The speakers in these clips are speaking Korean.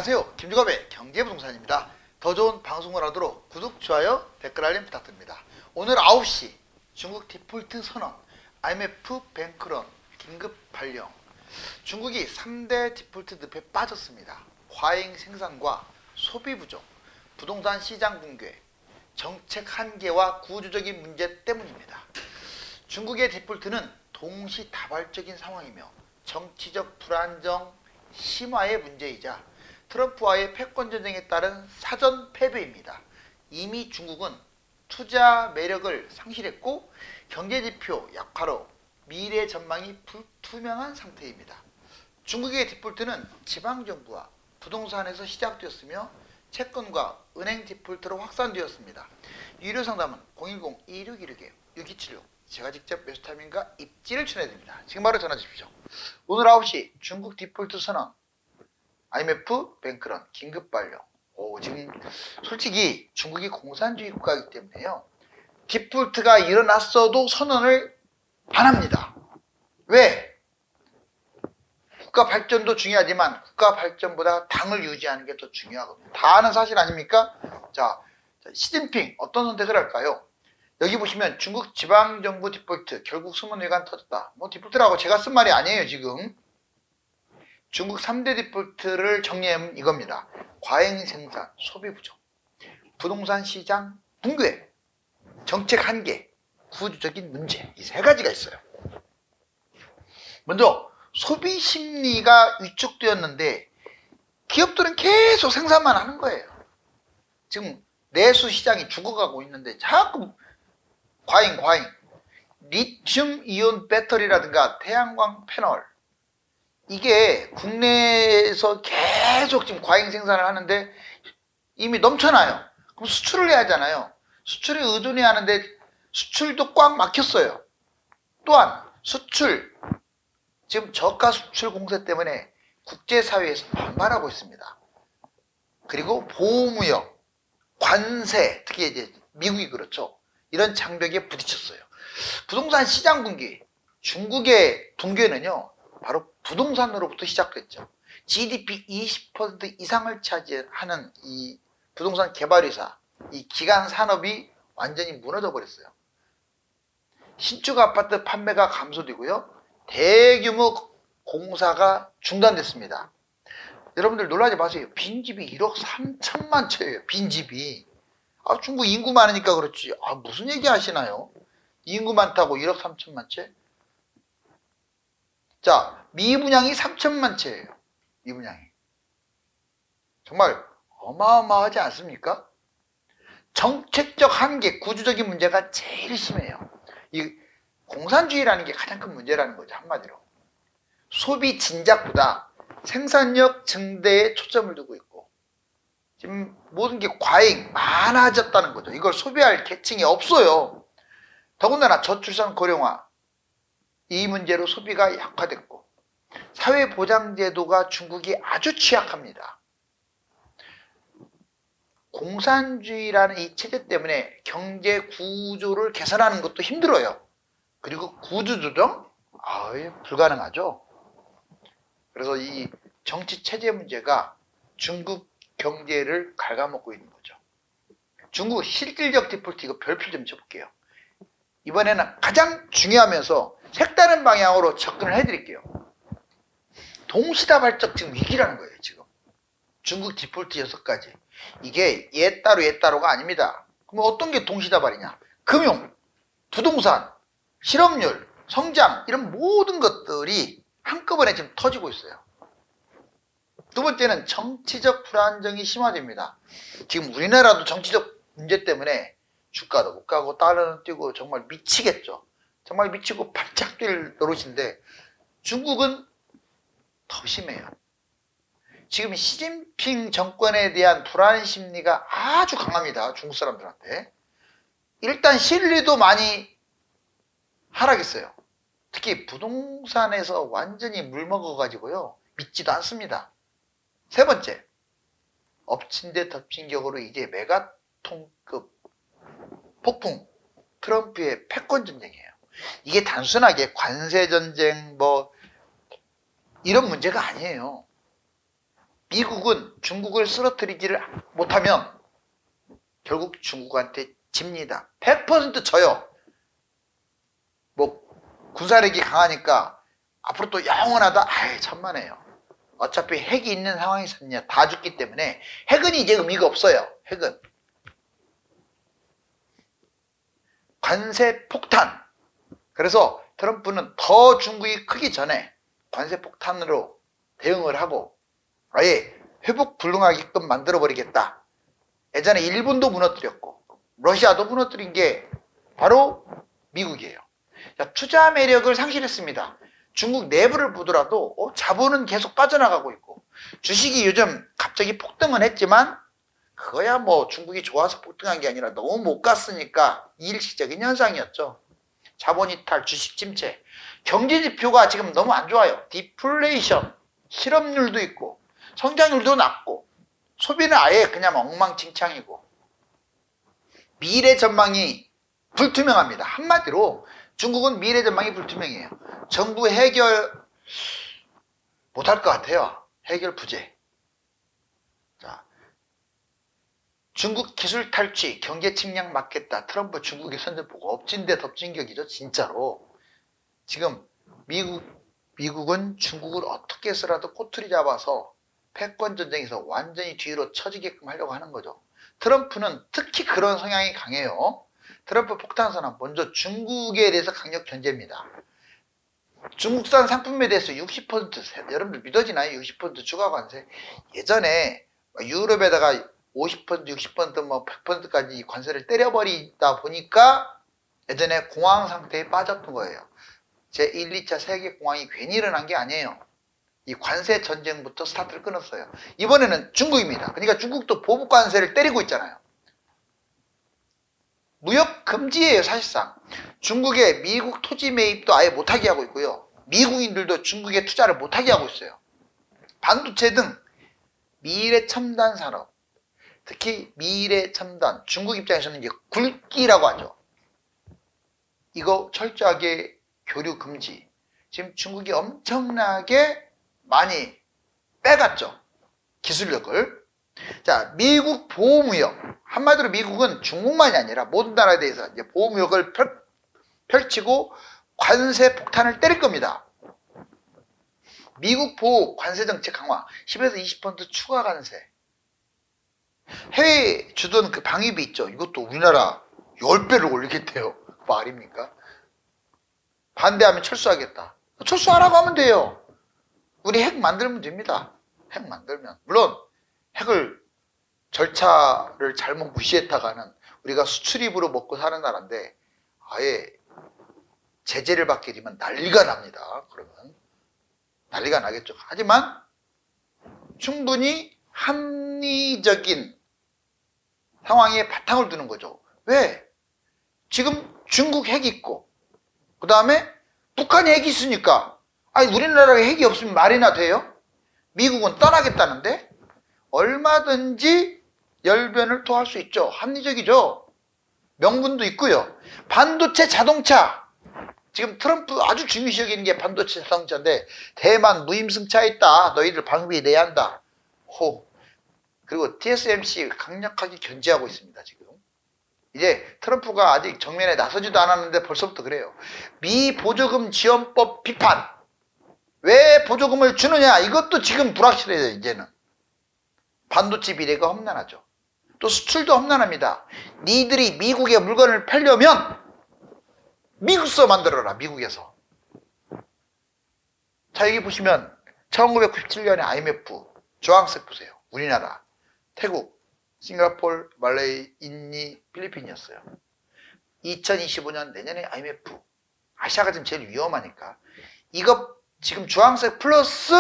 안녕하세요. 김주갑의 경제부동산입니다. 더 좋은 방송을 하도록 구독, 좋아요, 댓글 알림 부탁드립니다. 오늘 9시 중국 디폴트 선언, IMF 뱅크런 긴급 발령. 중국이 3대 디폴트 늪에 빠졌습니다. 과잉 생산과 소비 부족, 부동산 시장 붕괴, 정책 한계와 구조적인 문제 때문입니다. 중국의 디폴트는 동시다발적인 상황이며 정치적 불안정 심화의 문제이자 트럼프와의 패권 전쟁에 따른 사전 패배입니다. 이미 중국은 투자 매력을 상실했고 경제지표 약화로 미래 전망이 불투명한 상태입니다. 중국의 디폴트는 지방정부와 부동산에서 시작되었으며 채권과 은행 디폴트로 확산되었습니다. 유료상담은 010-2616-6276 제가 직접 매수타임과 입지를 전해드립니다. 지금 바로 전화 주십시오. 오늘 9시 중국 디폴트 선언, IMF 뱅크런 긴급 발령. 지금 솔직히 중국이 공산주의 국가이기 때문에요. 디폴트가 일어났어도 선언을 안 합니다. 왜? 국가 발전도 중요하지만 국가 발전보다 당을 유지하는 게 더 중요하거든요. 다 아는 사실 아닙니까? 자, 시진핑 어떤 선택을 할까요? 여기 보시면 중국 지방정부 디폴트 결국 수문회관 터졌다. 디폴트라고 제가 쓴 말이 아니에요. 지금 중국 3대 디폴트를 정리하면 이겁니다. 과잉 생산, 소비 부족, 부동산 시장 붕괴, 정책 한계, 구조적인 문제, 이 세 가지가 있어요. 먼저 소비 심리가 위축되었는데 기업들은 계속 생산만 하는 거예요. 지금 내수 시장이 죽어가고 있는데 자꾸 과잉 리튬 이온 배터리라든가 태양광 패널, 이게 국내에서 계속 지금 과잉 생산을 하는데 이미 넘쳐나요. 그럼 수출을 해야 하잖아요. 수출에 의존해야 하는데 수출도 꽉 막혔어요. 또한 수출, 지금 저가 수출 공세 때문에 국제사회에서 반발하고 있습니다. 그리고 보호무역, 관세, 특히 이제 미국이 그렇죠. 이런 장벽에 부딪혔어요. 부동산 시장 붕괴, 중국의 붕괴는요, 바로 부동산으로부터 시작됐죠. GDP 20% 이상을 차지하는 이 부동산 개발회사, 이 기간 산업이 완전히 무너져 버렸어요. 신축 아파트 판매가 감소되고요. 대규모 공사가 중단됐습니다. 여러분들 놀라지 마세요. 빈집이 1억 3천만 채예요. 빈집이. 중국 인구 많으니까 그렇지. 무슨 얘기 하시나요? 인구 많다고 1억 3천만 채? 자, 미분양이 3천만 채예요. 미분양이. 정말 어마어마하지 않습니까? 정책적 한계, 구조적인 문제가 제일 심해요. 이 공산주의라는 게 가장 큰 문제라는 거죠. 한마디로. 소비 진작보다 생산력 증대에 초점을 두고 있고 지금 모든 게 과잉, 많아졌다는 거죠. 이걸 소비할 계층이 없어요. 더군다나 저출산 고령화, 이 문제로 소비가 약화됐고 사회보장제도가 중국이 아주 취약합니다. 공산주의라는 이 체제 때문에 경제 구조를 개선하는 것도 힘들어요. 그리고 구조조정? 불가능하죠. 그래서 이 정치 체제 문제가 중국 경제를 갉아먹고 있는 거죠. 중국 실질적 디폴트, 이거 별표 좀 쳐볼게요. 이번에는 가장 중요하면서 색다른 방향으로 접근을 해드릴게요. 동시다발적 지금 위기라는 거예요. 지금 중국 디폴트 6가지, 이게 얘 따로가 아닙니다. 그럼 어떤 게 동시다발이냐? 금융, 부동산, 실업률, 성장, 이런 모든 것들이 한꺼번에 지금 터지고 있어요. 두 번째는 정치적 불안정이 심화됩니다. 지금 우리나라도 정치적 문제 때문에 주가도 못 가고 달러는 뛰고 정말 미치겠죠. 정말 미치고 발작 뛸 노릇인데 중국은 더 심해요. 지금 시진핑 정권에 대한 불안 심리가 아주 강합니다. 중국 사람들한테. 일단 실리도 많이 하락했어요. 특히 부동산에서 완전히 물먹어가지고요. 믿지도 않습니다. 세 번째, 엎친 데 덮친 격으로 이제 메가톤급 폭풍, 트럼프의 패권 전쟁이에요. 이게 단순하게 관세 전쟁 이런 문제가 아니에요. 미국은 중국을 쓰러뜨리지를 못하면 결국 중국한테 집니다. 100% 져요. 뭐 군사력이 강하니까 앞으로 또 영원하다? 아이 천만에요. 어차피 핵이 있는 상황에서 다 죽기 때문에 핵은 이제 의미가 없어요. 핵은 관세 폭탄. 그래서 트럼프는 더 중국이 크기 전에 관세 폭탄으로 대응을 하고 아예 회복 불능하게끔 만들어버리겠다. 예전에 일본도 무너뜨렸고 러시아도 무너뜨린 게 바로 미국이에요. 자, 투자 매력을 상실했습니다. 중국 내부를 보더라도 자본은 계속 빠져나가고 있고 주식이 요즘 갑자기 폭등은 했지만 그거야 뭐 중국이 좋아서 폭등한 게 아니라 너무 못 갔으니까 일시적인 현상이었죠. 자본 이탈, 주식 침체, 경제 지표가 지금 너무 안 좋아요. 디플레이션, 실업률도 있고 성장률도 낮고 소비는 아예 그냥 엉망진창이고 미래 전망이 불투명합니다. 한마디로 중국은 미래 전망이 불투명해요. 정부 해결 못할 것 같아요. 해결 부재. 자, 중국 기술 탈취, 경제 침략 막겠다. 트럼프 중국의 선전 보고 엎친 데 덮친 격이죠. 진짜로. 지금 미국은 중국을 어떻게 해서라도 꼬투리 잡아서 패권 전쟁에서 완전히 뒤로 처지게끔 하려고 하는 거죠. 트럼프는 특히 그런 성향이 강해요. 트럼프 폭탄선언 먼저 중국에 대해서 강력 견제입니다. 중국산 상품에 대해서 60% 여러분들 믿어지나요? 60% 추가 관세. 예전에 유럽에다가 50% 60% 100%까지 관세를 때려버리다 보니까 예전에 공황 상태에 빠졌던 거예요. 제1, 2차 세계공황이 괜히 일어난 게 아니에요. 이 관세 전쟁부터 스타트를 끊었어요. 이번에는 중국입니다. 그러니까 중국도 보복 관세를 때리고 있잖아요. 무역 금지예요. 사실상 중국의 미국 토지 매입도 아예 못하게 하고 있고요. 미국인들도 중국에 투자를 못하게 하고 있어요. 반도체 등 미래 첨단 산업, 특히 미래 첨단, 중국 입장에서는 이제 굵기라고 하죠. 이거 철저하게 교류 금지. 지금 중국이 엄청나게 많이 빼갔죠. 기술력을. 자, 미국 보호무역. 한마디로 미국은 중국만이 아니라 모든 나라에 대해서 이제 보호무역을 펼치고 관세 폭탄을 때릴 겁니다. 미국 보호 관세 정책 강화 10에서 20% 추가 관세. 해외 주던 그 방위비 있죠. 이것도 우리나라 10배를 올리겠대요. 말입니까? 반대하면 철수하겠다. 철수하라고 하면 돼요. 우리 핵 만들면 됩니다. 핵 만들면. 물론 핵을 절차를 잘못 무시했다가는 우리가 수출입으로 먹고 사는 나라인데 아예 제재를 받게 되면 난리가 납니다. 그러면 난리가 나겠죠. 하지만 충분히 합리적인 상황에 바탕을 두는 거죠. 왜? 지금 중국 핵이 있고 그 다음에 북한이 핵이 있으니까 아니 우리나라에 핵이 없으면 말이나 돼요? 미국은 떠나겠다는데 얼마든지 열변을 토할 수 있죠. 합리적이죠. 명분도 있고요. 반도체 자동차 지금 트럼프 아주 중요시 여기는 게 반도체 자동차인데 대만 무임승차에 있다. 너희들 방비 내야 한다. 호. 그리고 TSMC 강력하게 견제하고 있습니다. 지금 이제 트럼프가 아직 정면에 나서지도 않았는데 벌써부터 그래요. 미 보조금 지원법 비판. 왜 보조금을 주느냐 이것도 지금 불확실해요. 이제는 반도체 비례가 험난하죠. 또 수출도 험난합니다. 니들이 미국에 물건을 팔려면 미국서 만들어라. 미국에서. 자 여기 보시면 1997년에 IMF 주황색 보세요. 우리나라, 태국, 싱가포르, 말레이, 인도, 필리핀이었어요. 2025년 내년에 IMF. 아시아가 지금 제일 위험하니까. 이거 지금 주황색 플러스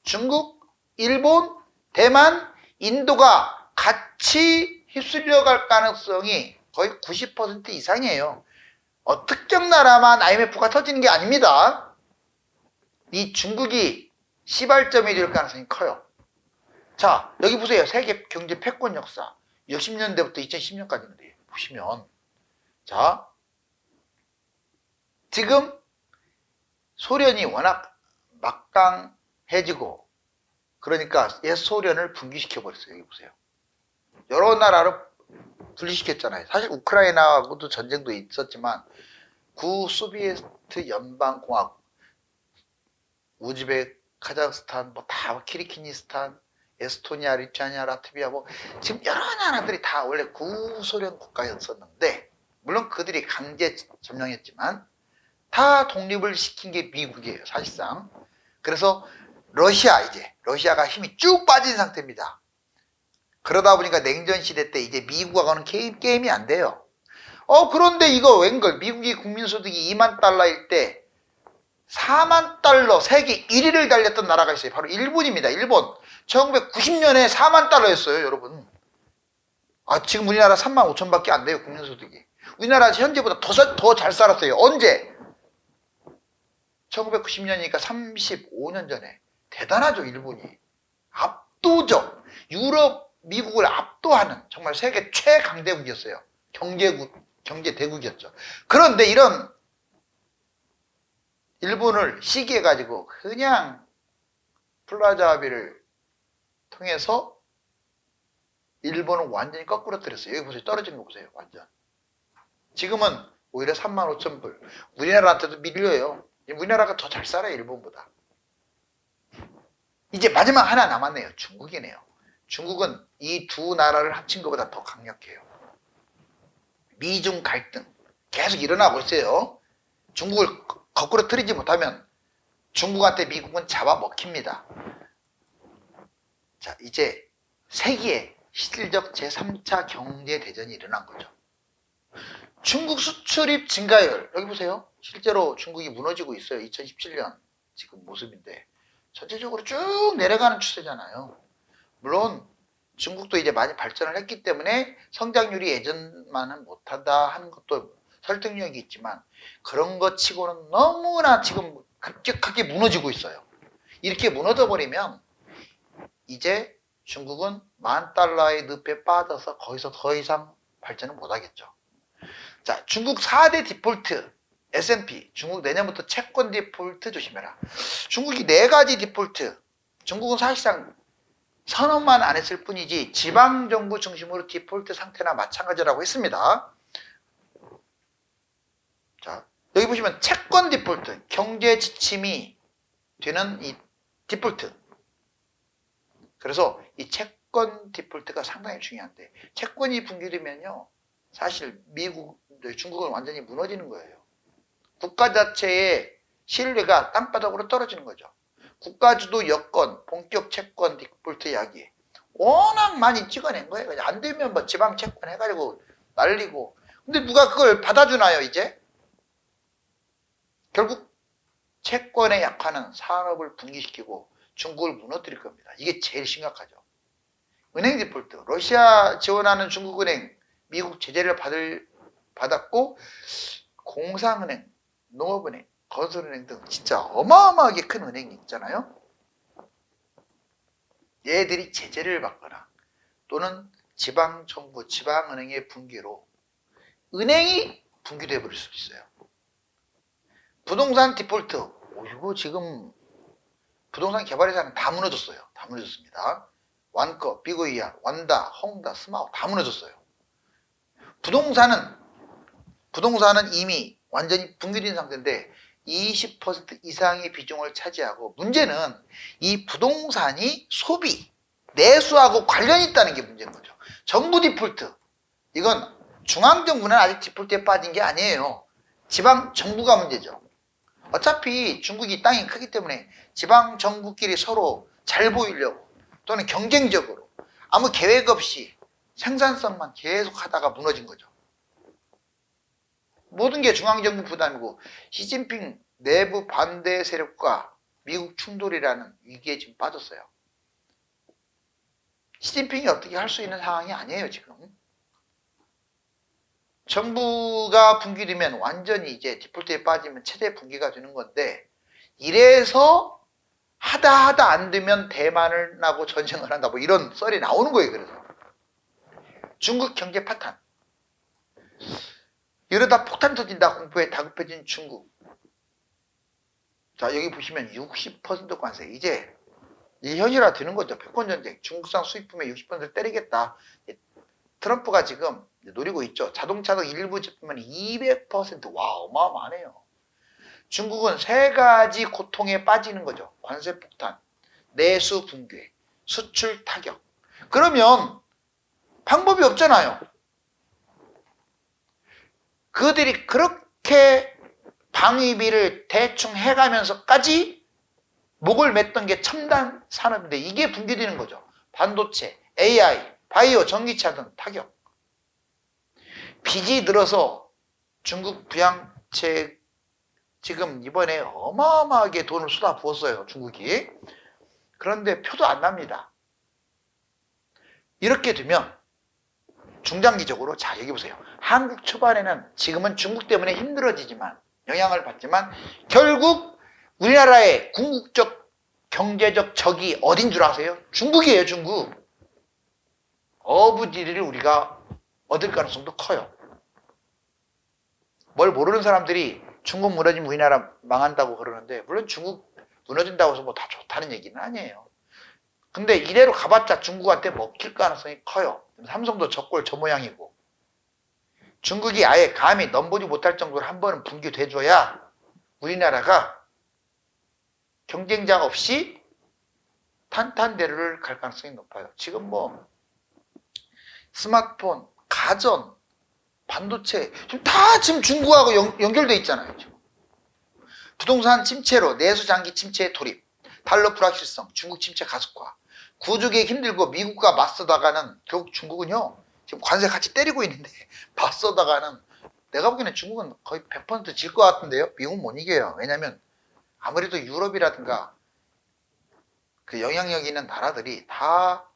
중국, 일본, 대만, 인도가 같이 휩쓸려 갈 가능성이 거의 90% 이상이에요. 특정 나라만 IMF가 터지는 게 아닙니다. 이 중국이 시발점이 될 가능성이 커요. 자, 여기 보세요. 세계 경제 패권 역사. 60년대부터 2010년까지인데 보시면 자, 지금 소련이 워낙 막강해지고 그러니까 옛 소련을 붕괴시켜 버렸어요. 여기 보세요. 여러 나라를 분리시켰잖아요. 사실 우크라이나하고도 전쟁도 있었지만 구소비에트 연방공화국, 우즈베, 카자흐스탄, 뭐 다 키르기스탄, 에스토니아, 리투아니아, 라트비아 뭐 지금 여러 나라들이 다 원래 구소련 국가였었는데 물론 그들이 강제 점령했지만 다 독립을 시킨 게 미국이에요. 사실상. 그래서 러시아가 힘이 쭉 빠진 상태입니다. 그러다 보니까 냉전 시대 때 이제 미국하고는 게임이 안 돼요. 그런데 이거 웬걸 미국이 국민소득이 2만 달러일 때 4만 달러 세계 1위를 달렸던 나라가 있어요. 바로 일본입니다. 일본. 1990년에 4만 달러였어요, 여러분. 지금 우리나라 3만 5천밖에 안 돼요, 국민소득이. 우리나라 현재보다 더 잘 살았어요. 언제? 1990년이니까 35년 전에. 대단하죠, 일본이. 압도적. 유럽, 미국을 압도하는 정말 세계 최강대국이었어요. 경제 대국이었죠. 그런데 이런 일본을 시기해가지고 그냥 플라자 합의를 통해서 일본은 완전히 거꾸로 떨었어요. 여기 보세요. 떨어진 거 보세요. 완전. 지금은 오히려 3만 5천 불. 우리나라한테도 밀려요. 우리나라가 더 잘 살아요. 일본보다. 이제 마지막 하나 남았네요. 중국이네요. 중국은 이 두 나라를 합친 것보다 더 강력해요. 미중 갈등 계속 일어나고 있어요. 중국을 거꾸로 틀리지 못하면 중국한테 미국은 잡아먹힙니다. 자, 이제 세계의 실질적 제3차 경제대전이 일어난 거죠. 중국 수출입 증가율, 여기 보세요. 실제로 중국이 무너지고 있어요. 2017년 지금 모습인데 전체적으로 쭉 내려가는 추세잖아요. 물론 중국도 이제 많이 발전을 했기 때문에 성장률이 예전만은 못한다 하는 것도 설득력이 있지만 그런 것 치고는 너무나 지금 급격하게 무너지고 있어요. 이렇게 무너져 버리면 이제 중국은 10,000달러의 늪에 빠져서 거기서 더 이상 발전을 못하겠죠. 자, 중국 4대 디폴트 S&P, 중국 내년부터 채권 디폴트 조심해라. 중국이 4가지 디폴트, 중국은 사실상 선언만 안 했을 뿐이지 지방정부 중심으로 디폴트 상태나 마찬가지라고 했습니다. 자, 여기 보시면 채권 디폴트, 경제 지침이 되는 이 디폴트. 그래서 이 채권 디폴트가 상당히 중요한데 채권이 붕괴되면요 사실 중국은 완전히 무너지는 거예요. 국가 자체의 신뢰가 땅바닥으로 떨어지는 거죠. 국가주도 여건, 본격 채권 디폴트 이야기 워낙 많이 찍어낸 거예요. 그냥 안 되면 뭐 지방 채권 해가지고 날리고. 근데 누가 그걸 받아주나요 이제? 결국 채권에 약화는 산업을 붕괴시키고 중국을 무너뜨릴 겁니다. 이게 제일 심각하죠. 은행 디폴트, 러시아 지원하는 중국은행, 미국 제재를 받았고 공상은행, 농업은행, 건설은행 등 진짜 어마어마하게 큰 은행이 있잖아요. 얘들이 제재를 받거나 또는 지방정부, 지방은행의 붕괴로 은행이 붕괴되어 버릴 수 있어요. 부동산 디폴트, 이거 지금 부동산 개발회사는 다 무너졌어요. 다 무너졌습니다. 완커, 비고이아, 완다, 헝다, 스마우 다 무너졌어요. 부동산은 이미 완전히 붕괴된 상태인데 20% 이상의 비중을 차지하고 문제는 이 부동산이 소비, 내수하고 관련이 있다는 게 문제인 거죠. 정부 디폴트, 이건 중앙정부는 아직 디폴트에 빠진 게 아니에요. 지방 정부가 문제죠. 어차피 중국이 땅이 크기 때문에 지방 정부끼리 서로 잘 보이려고 또는 경쟁적으로 아무 계획 없이 생산성만 계속 하다가 무너진 거죠. 모든 게 중앙정부 부담이고 시진핑 내부 반대 세력과 미국 충돌이라는 위기에 지금 빠졌어요. 시진핑이 어떻게 할 수 있는 상황이 아니에요 지금. 정부가 붕괴되면 완전히 이제 디폴트에 빠지면 최대 붕괴가 되는 건데 이래서 하다 안 되면 대만을 나고 전쟁을 한다 뭐 이런 썰이 나오는 거예요. 그래서 중국 경제 파탄, 이러다 폭탄 터진다 공포에 다급해진 중국. 자, 여기 보시면 60% 관세. 이제 이 현실화 되는 거죠. 패권 전쟁. 중국산 수입품의 60%를 때리겠다. 트럼프가 지금 노리고 있죠. 자동차도 일부 제품은 200%. 와, 어마어마하네요. 중국은 세 가지 고통에 빠지는 거죠. 관세 폭탄, 내수 붕괴, 수출 타격. 그러면 방법이 없잖아요. 그들이 그렇게 방위비를 대충 해가면서까지 목을 맸던 게 첨단 산업인데 이게 붕괴되는 거죠. 반도체, AI, 바이오, 전기차 등 타격. 빚이 늘어서 중국 부양책 지금 이번에 어마어마하게 돈을 쏟아부었어요. 중국이. 그런데 표도 안 납니다. 이렇게 되면 중장기적으로 자 여기 보세요. 한국 초반에는 지금은 중국 때문에 힘들어지지만 영향을 받지만 결국 우리나라의 궁극적 경제적 적이 어딘 줄 아세요? 중국이에요. 중국. 어부지리를 우리가 얻을 가능성도 커요. 뭘 모르는 사람들이 중국 무너지면 우리나라 망한다고 그러는데 물론 중국 무너진다고 해서 뭐 다 좋다는 얘기는 아니에요. 근데 이대로 가봤자 중국한테 먹힐 가능성이 커요. 삼성도 저꼴 저 모양이고 중국이 아예 감히 넘보지 못할 정도로 한 번은 붕괴돼줘야 우리나라가 경쟁자 없이 탄탄대로를 갈 가능성이 높아요. 지금 뭐 스마트폰, 가전, 반도체 지금 중국하고 연결돼 있잖아요. 지금. 부동산 침체로 내수 장기 침체에 돌입, 달러 불확실성, 중국 침체 가속화, 구조개혁 힘들고 미국과 맞서다가는 결국 중국은요 지금 관세 같이 때리고 있는데 맞서다가는 내가 보기에는 중국은 거의 100% 질 것 같은데요. 미국은 못 이겨요. 왜냐하면 아무래도 유럽이라든가 그 영향력 있는 나라들이 다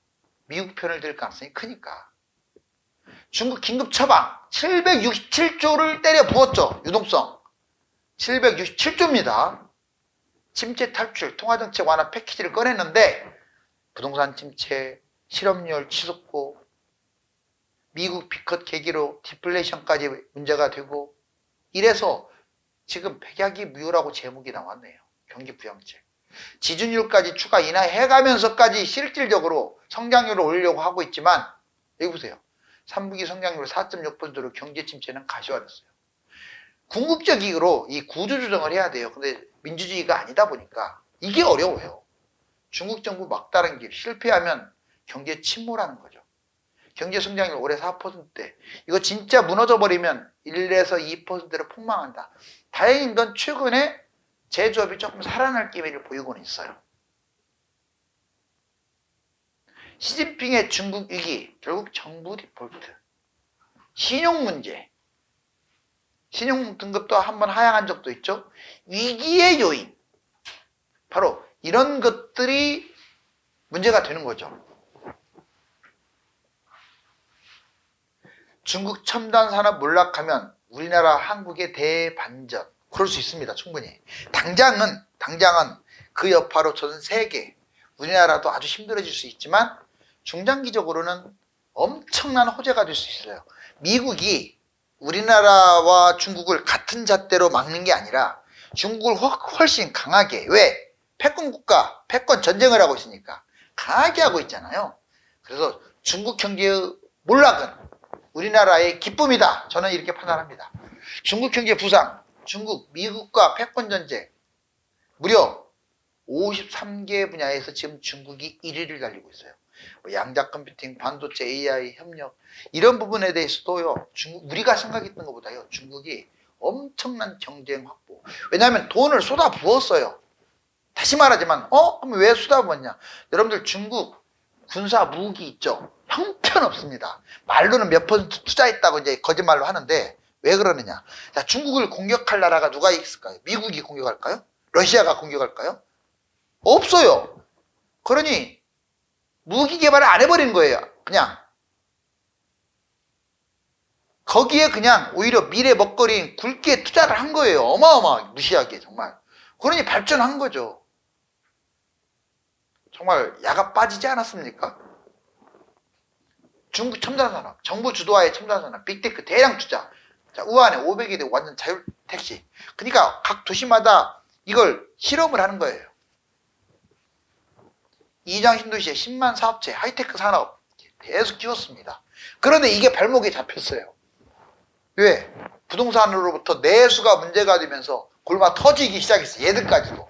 미국 편을 들 가능성이 크니까. 중국 긴급 처방 767조를 때려 부었죠. 유동성 767조입니다. 침체 탈출, 통화정책 완화 패키지를 꺼냈는데 부동산 침체, 실업률 치솟고 미국 비컷 계기로 디플레이션까지 문제가 되고 이래서 지금 백약이 무효라고 제목이 나왔네요. 경기 부양책. 지준율까지 추가 인하해가면서까지 실질적으로 성장률을 올리려고 하고 있지만 여기 보세요. 3분기 성장률 4.6%로 경제 침체는 가시화됐어요. 궁극적 이유로 이 구조조정을 해야 돼요. 근데 민주주의가 아니다 보니까 이게 어려워요. 중국 정부 막다른 길 실패하면 경제 침몰하는 거죠. 경제 성장률 올해 4%대. 이거 진짜 무너져 버리면 1에서 2%로 폭망한다. 다행인 건 최근에 제조업이 조금 살아날 기미를 보이고는 있어요. 시진핑의 중국 위기, 결국 정부 디폴트, 신용 문제, 신용 등급도 한번 하향한 적도 있죠. 위기의 요인, 바로 이런 것들이 문제가 되는 거죠. 중국 첨단 산업 몰락하면 우리나라 한국의 대반전. 그럴 수 있습니다. 충분히. 당장은 그 여파로 전 세계, 우리나라도 아주 힘들어질 수 있지만 중장기적으로는 엄청난 호재가 될 수 있어요. 미국이 우리나라와 중국을 같은 잣대로 막는 게 아니라 중국을 훨씬 강하게. 왜? 패권 국가, 패권 전쟁을 하고 있으니까 강하게 하고 있잖아요. 그래서 중국 경제의 몰락은 우리나라의 기쁨이다. 저는 이렇게 판단합니다. 중국 경제 부상, 중국, 미국과 패권 전쟁, 무려 53개 분야에서 지금 중국이 1위를 달리고 있어요. 양자 컴퓨팅, 반도체, AI, 협력 이런 부분에 대해서도요. 우리가 생각했던 것보다요. 중국이 엄청난 경쟁 확보. 왜냐하면 돈을 쏟아 부었어요. 다시 말하지만 그럼 왜 쏟아 부었냐? 여러분들 중국 군사 무기 있죠? 형편없습니다. 말로는 몇 퍼센트 투자했다고 이제 거짓말로 하는데 왜 그러느냐? 자, 중국을 공격할 나라가 누가 있을까요? 미국이 공격할까요? 러시아가 공격할까요? 없어요. 그러니 무기 개발을 안 해버린 거예요. 그냥 거기에 그냥 오히려 미래 먹거리인 굵게 투자를 한 거예요. 어마어마하게 무시하게 정말. 그러니 발전한 거죠. 정말 야가 빠지지 않았습니까? 중국 첨단산업, 정부 주도하에 첨단산업, 빅테크 대량 투자. 자, 우한에 500이 되고 완전 자율 택시. 그러니까 각 도시마다 이걸 실험을 하는 거예요. 이장 신도시에 10만 사업체, 하이테크 산업 계속 키웠습니다. 그런데 이게 발목에 잡혔어요. 왜? 부동산으로부터 내수가 문제가 되면서 골마 터지기 시작했어요. 얘들까지도.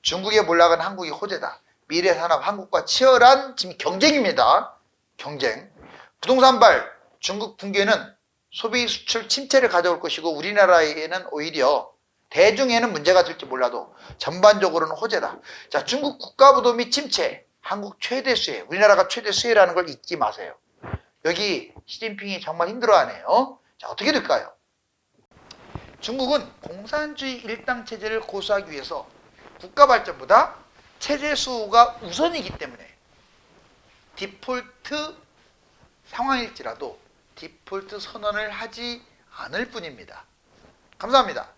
중국에 몰락한 한국이 호재다. 미래 산업 한국과 치열한 지금 경쟁입니다. 경쟁. 부동산발 중국 붕괴는 소비 수출 침체를 가져올 것이고 우리나라에는 오히려 대중에는 문제가 될지 몰라도 전반적으로는 호재다. 자, 중국 국가부도 및 침체, 한국 최대 수혜, 우리나라가 최대 수혜라는 걸 잊지 마세요. 여기 시진핑이 정말 힘들어하네요. 자, 어떻게 될까요? 중국은 공산주의 일당 체제를 고수하기 위해서 국가 발전보다 체제 수호가 우선이기 때문에 디폴트 상황일지라도 디폴트 선언을 하지 않을 뿐입니다. 감사합니다.